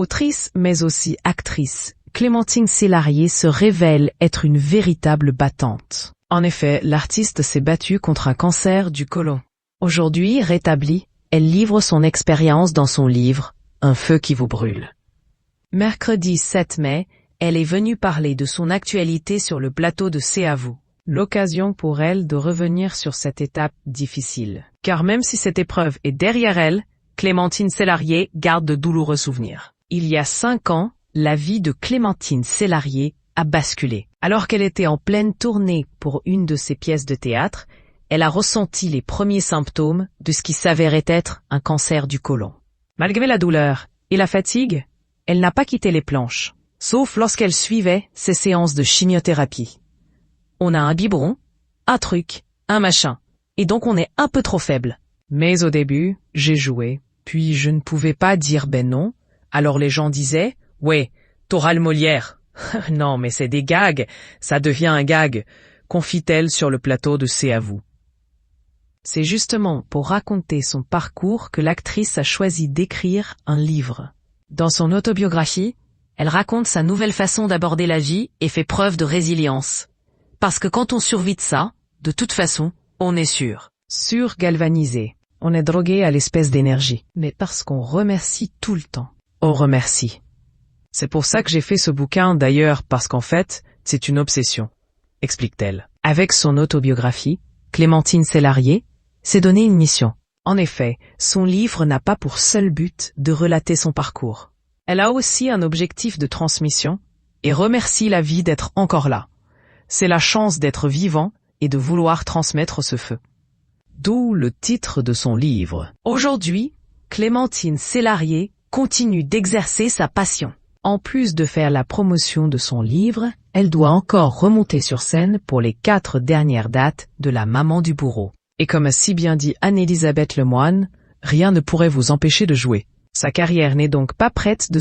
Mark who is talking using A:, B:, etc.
A: Autrice, mais aussi actrice, Clémentine Célarié se révèle être une véritable battante. En effet, l'artiste s'est battue contre un cancer du côlon. Aujourd'hui, rétablie, elle livre son expérience dans son livre « Un feu qui vous brûle ». Mercredi 7 mai, elle est venue parler de son actualité sur le plateau de C'est à vous. L'occasion pour elle de revenir sur cette étape difficile. Car même si cette épreuve est derrière elle, Clémentine Célarié garde de douloureux souvenirs. Il y a 5 ans, la vie de Clémentine Célarié a basculé. Alors qu'elle était en pleine tournée pour une de ses pièces de théâtre, elle a ressenti les premiers symptômes de ce qui s'avérait être un cancer du côlon. Malgré la douleur et la fatigue, elle n'a pas quitté les planches, sauf lorsqu'elle suivait ses séances de chimiothérapie. On a un biberon, un truc, un machin, et donc on est un peu trop faible. Mais au début, j'ai joué, puis je ne pouvais pas dire ben non, alors les gens disaient « Ouais, t'auras le Molière ». Non, mais c'est des gags, ça devient un gag, confie-t-elle sur le plateau de C'est à vous. C'est justement pour raconter son parcours que l'actrice a choisi d'écrire un livre. Dans son autobiographie, elle raconte sa nouvelle façon d'aborder la vie et fait preuve de résilience. Parce que quand on survit de ça, de toute façon, on est sûr. Sûr galvanisé. On est drogué à l'espèce d'énergie. Mais parce qu'on remercie tout le temps. On remercie. C'est pour ça que j'ai fait ce bouquin d'ailleurs, parce qu'en fait, c'est une obsession, explique-t-elle. Avec son autobiographie, Clémentine Célarié s'est donné une mission. En effet, son livre n'a pas pour seul but de relater son parcours. Elle a aussi un objectif de transmission et remercie la vie d'être encore là. C'est la chance d'être vivant et de vouloir transmettre ce feu. D'où le titre de son livre. Aujourd'hui, Clémentine Célarié continue d'exercer sa passion. En plus de faire la promotion de son livre, elle doit encore remonter sur scène pour les 4 dernières dates de La Maman du Bourreau. Et comme a si bien dit Anne-Elisabeth Lemoine, rien ne pourrait vous empêcher de jouer. Sa carrière n'est donc pas prête de se